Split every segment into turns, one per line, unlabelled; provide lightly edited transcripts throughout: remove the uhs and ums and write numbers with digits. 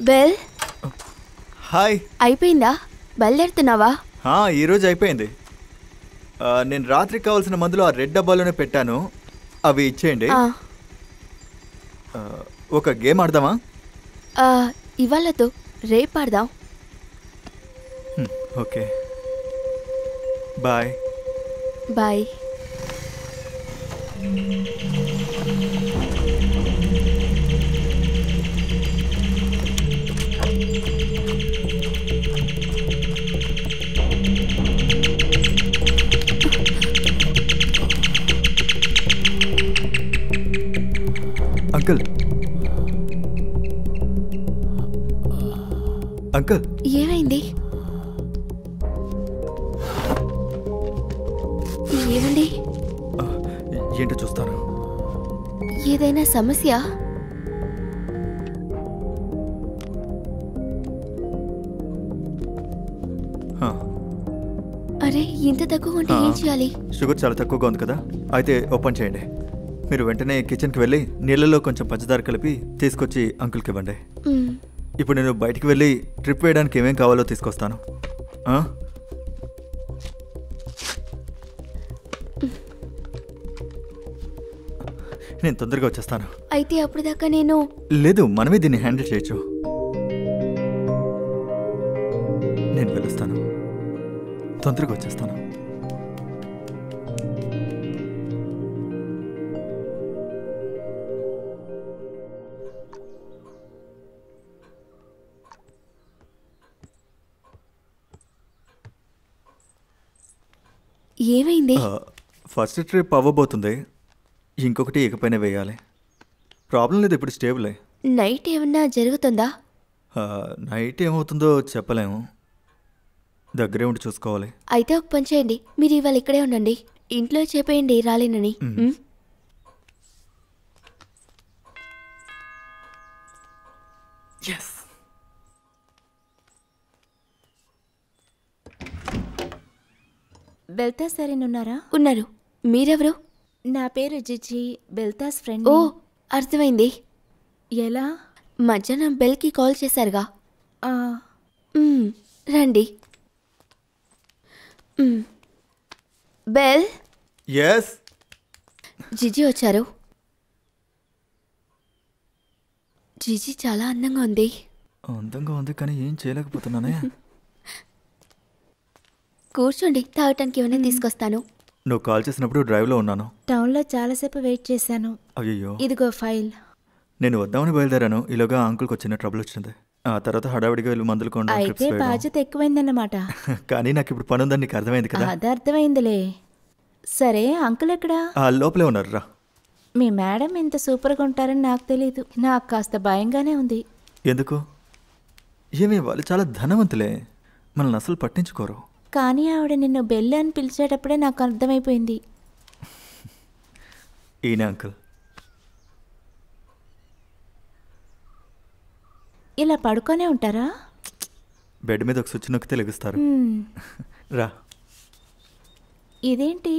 Bell
hi.
అయిపోయిందా? బయలుదేరుతున్నావా?
ఈరోజు అయిపోయింది. నేను రాత్రికి కావాల్సిన మందులు ఆ రెడ్ డబ్బాలోనే పెట్టాను. అవి ఇచ్చేయండి. ఒక గేమ్ ఆడదామా?
ఇవాళతో రేపు ఆడదాం.
Okay, bye.
Bye.
Uncle, uncle,
ఏమైంది? ఏమండి?
ఏంటో చూస్తాను.
ఏదైనా సమస్య? అరే, ఇంత తక్కువ ఉంటే ఏం చేయాలి?
షుగర్ చాలా తక్కువగా ఉంది కదా, అయితే ఓపెన్ చేయండి. మీరు వెంటనే కిచెన్కి వెళ్ళి నీళ్ళలో కొంచెం పంచదార కలిపి తీసుకొచ్చి అంకుల్కి ఇవ్వండి. ఇప్పుడు నేను బయటికి వెళ్ళి ట్రిప్ వేయడానికి ఏమేం కావాలో తీసుకొస్తాను. నేను తొందరగా వచ్చేస్తాను.
అయితే అప్పుడు దాకా నేను
లేదు, మనమే దీన్ని హ్యాండిల్ చేయొచ్చు. నేను వెళ్ళొస్తాను, తొందరగా వచ్చేస్తాను.
ఏమైంది?
ఫస్ట్ ట్రిప్ అవ్వబోతుంది, ఇంకొకటి ఇకపైన వేయాలి. ప్రాబ్లం లేదు, ఇప్పుడు స్టేబుల్.
నైట్ ఏమన్నా జరుగుతుందా?
నైట్ ఏమవుతుందో చెప్పలేము, దగ్గరే ఉండి చూసుకోవాలి.
అయితే ఒక పని చేయండి, మీరు ఇవాళ ఇక్కడే ఉండండి. ఇంట్లో చెప్పేయండి రాలేనని.
బెల్తాస్ సరేనున్నారా?
ఉన్నారు. మీరెవరు?
నా పేరు జిజి, బెల్తాస్ ఫ్రెండ్.
ఓ, అర్థమైంది.
ఎలా?
మధ్యాహ్నం బెల్కి కాల్ చేశారుగా. రండి. బెల్.
yes.
జిజి వచ్చారు. జిజి చాలా అందంగా ఉంది.
అందంగా ఉంది కానీ ఏం చేయలేకపోతున్నానే.
కూర్చోండి, తాగటానికి ఏమైనా తీసుకొస్తాను.
నువ్వు కాల్ చేసినప్పుడు డ్రైవ్లో ఉన్నాను.
టౌన్లో చాలాసేపు వెయిట్ చేశాను.
అయ్యో,
ఇదిగో ఫైల్.
నేను వద్దామని బయలుదేరాను, ఈలోగా అంకుల్కి వచ్చిన ట్రబుల్ వచ్చింది. ఆ తర్వాత హడావిడిగా వెళ్ళి మందులు కొనడం.
అయితే బాధ్యత ఎక్కువైందన్నమాట.
కానీ నాకు ఇప్పుడు పని ఉందని నీకు అర్థమైంది కదా.
అది అర్థమైందిలే. సరే, అంకుల్ ఎక్కడా?
లోపలే ఉన్నారు, రా.
మీ మేడం ఇంత సూపర్గా ఉంటారని నాకు తెలీదు. నాకు కాస్త భయంగానే ఉంది.
ఎందుకు? ఏమి, వాళ్ళు చాలా ధనవంతులే, మనల్ని అసలు పట్టించుకోరు.
కానీ ఆవిడ నిన్ను బెల్లి అని పిలిచేటప్పుడే నాకు అర్థమైపోయింది.
ఈయన అంకుల్.
ఇలా పడుకొనే ఉంటారా?
బెడ్ మీద ఒక స్విచ్ నొక్కితే లెగుస్తారు. రా.
ఇదేంటి?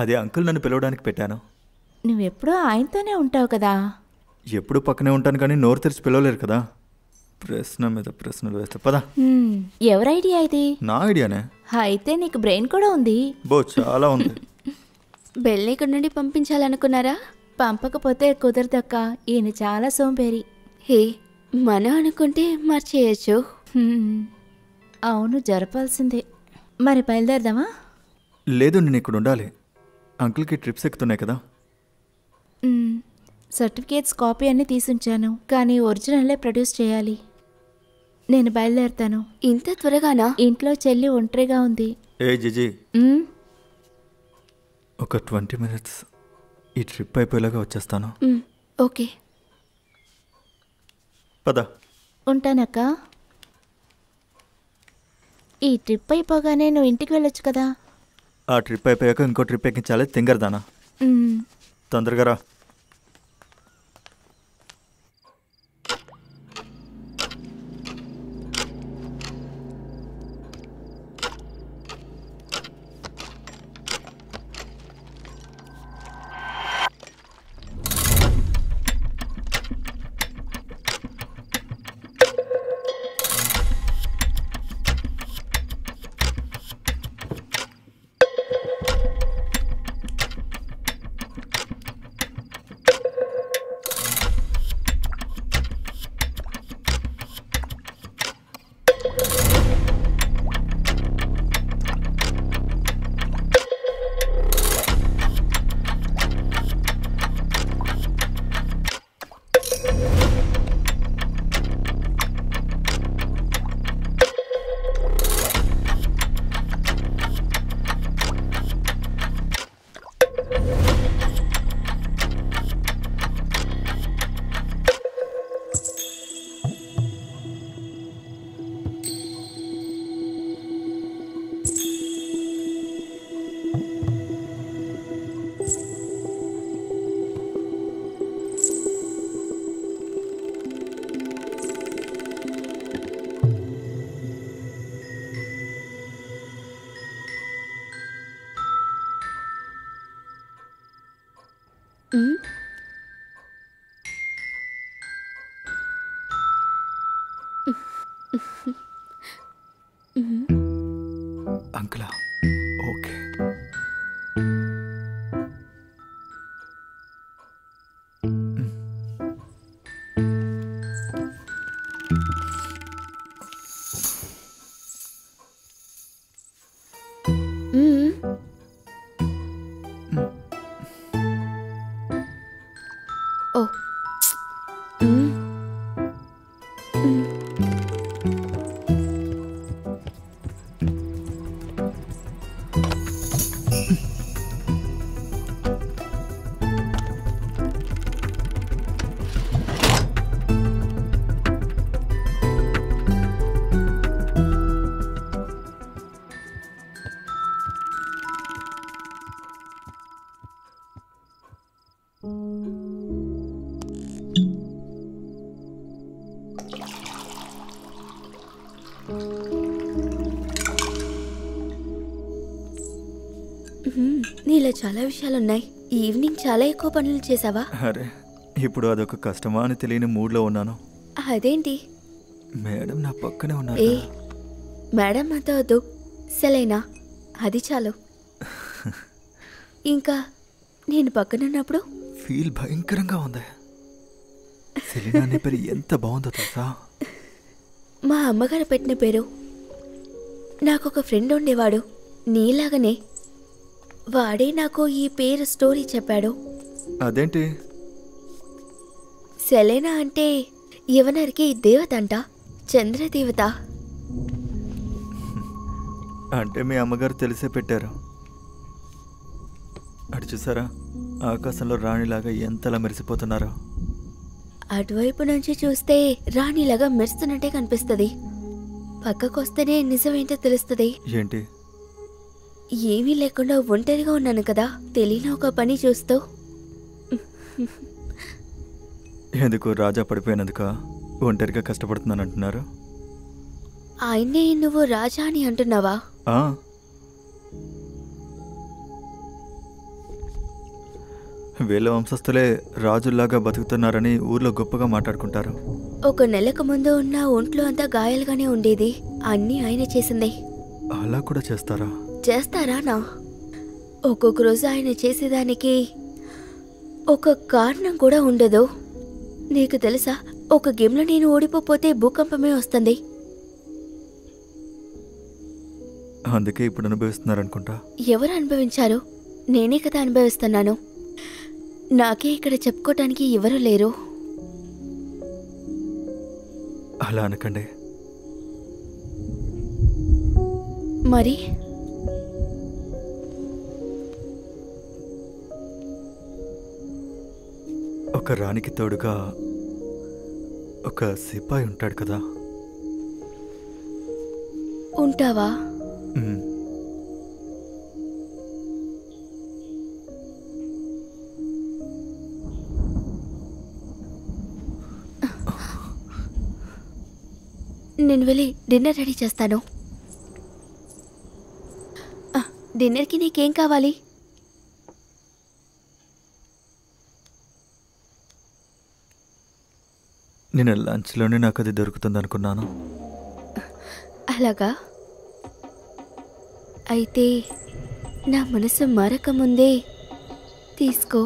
అది అంకుల్ నన్ను పిలవడానికి పెట్టాను.
నువ్వెప్పుడూ ఆయనతోనే ఉంటావు కదా.
ఎప్పుడు పక్కనే ఉంటాను కానీ నోరు తెరిచి పిలవలేరు కదా. ప్రశ్న మీద ప్రశ్నలు వేస్తే పదా.
ఎవరి ఐడియా ఇది?
నా ఐడియానే.
అయితే నీకు బ్రెయిన్ కూడా ఉంది.
చాలా ఉంది.
బెల్ని ఇక్కడ నుండి పంపించాలనుకున్నారా?
పంపకపోతే కుదరదక్క, ఈయన చాలా సోంబేరి.
హే, మనం అనుకుంటే మర్చేయచ్చు.
అవును, జరపాల్సిందే. మరి బయలుదేరదామా?
లేదు, నేను ఇక్కడ ఉండాలి. అంకుల్కి ట్రిప్స్ ఎక్కుతున్నాయి కదా.
సర్టిఫికేట్స్ కాపీ అన్నీ తీసుంచాను, కానీ ఒరిజినల్లే ప్రొడ్యూస్ చేయాలి. నేను బయలుదేరుతాను.
ఇంత త్వరగానా?
ఇంట్లో చెల్లి ఒంటరిగా ఉంది.
ఏ జిజి, ఒక 20 minutes ఈ ట్రిప్ అయిపోయేలాగా వచ్చేస్తాను.
ఓకే,
పద.
ఉంటానక్క. ఈ ట్రిప్ అయిపోగానే నువ్వు ఇంటికి వెళ్ళొచ్చు కదా.
ఆ ట్రిప్ అయిపోయాక ఇంకో ట్రిప్ ఎక్కించాలి, తింగరదానా. తొందరగా రా.
మ్మ్.
అంకులా ఓకే.
మ్మ్. ఓ మ్మ్. మ్మ్. నీలో చాలా విషయాలున్నాయి. ఈవినింగ్ చాలా ఎక్కువ పనులు చేసావా?
అరే ఇప్పుడు అదొక కష్టమా అని తెలియని మూడ్లో ఉన్నాను.
అదేంటి?
మేడం నా పక్కనే
ఏ
ఉన్నారు.
మేడం అంతా వద్దు, సెలైనా అది చాలు. ఇంకా నేను పక్కనున్నప్పుడు
ఫీల్ భయంకరంగా ఉంది. సెలీనా నీ పేరు ఎంత బాగుందో తెలుసా?
మా అమ్మగారు పెట్టిన పేరు. నాకొక ఫ్రెండ్ ఉండేవాడు నీలాగనే. వాడే నాకు ఈ పేరు స్టోరీ చెప్పాడు.
అదేంటి?
సెలెనా అంటే యవనరికి దేవత అంట, చంద్రదేవత.
అంటే మీ అమ్మగారు తెలిసే పెట్టారు. అటు చూసారా, ఆకాశంలో రాణిలాగా ఎంతలా మెరిసిపోతున్నారో.
అటువైపు నుంచి చూస్తే రాణిలాగా మెరుస్తున్నట్టే కనిపిస్తుంది. పక్కకొస్తేనే నిజమేంటో తెలుస్తుంది.
ఏంటి?
ఏమీ లేకుండా ఒంటరిగా ఉన్నాను కదా, తెలియని ఒక పని చూస్తూ.
ఎందుకు రాజా పడిపోయినందుక ఒంటరిగా కష్టపడుతున్నాను అంటున్నారు?
ఆయన్నే నువ్వు రాజా అని అంటున్నావా?
ఆ, వీళ్ళ వంశస్థులే రాజుల్లాగా బతుకుతున్నారని ఊర్లో గొప్పగా మాట్లాడుకుంటారు.
ఒక నెలకు ముందు ఉన్న ఒంట్లో అంతా గాయాలుగానే ఉండేది. అన్నీ ఆయన చేసిందే.
అలా కూడా చేస్తారా?
చేస్తారా నా? ఒక్కొక్క రోజు ఆయన చేసేదానికి ఒక కారణం కూడా ఉండదు. నీకు తెలుసా, ఒక గేమ్లో నేను ఓడిపోతే భూకంపమే వస్తుంది.
అందుకే ఇప్పుడు అనుభవిస్తున్నారనుకుంటా.
ఎవరు అనుభవించారు? నేనే కదా అనుభవిస్తున్నాను. నాకే ఇక్కడ చెప్పుకోవటానికి ఎవరు లేరు.
అలా అనకండి.
మరి
ఒక రాణికి తోడుగా ఒక సిపాయి ఉంటాడు కదా.
ఉంటావా?
ఉమ్.
నేను వెళ్ళి డిన్నర్ రెడీ చేస్తాను. డిన్నర్కి నీకేం కావాలి?
నేను లంచ్లోనే నాకు అది దొరుకుతుంది అనుకున్నాను.
అలాగా? అయితే నా మనసు మారకముందే తీసుకో.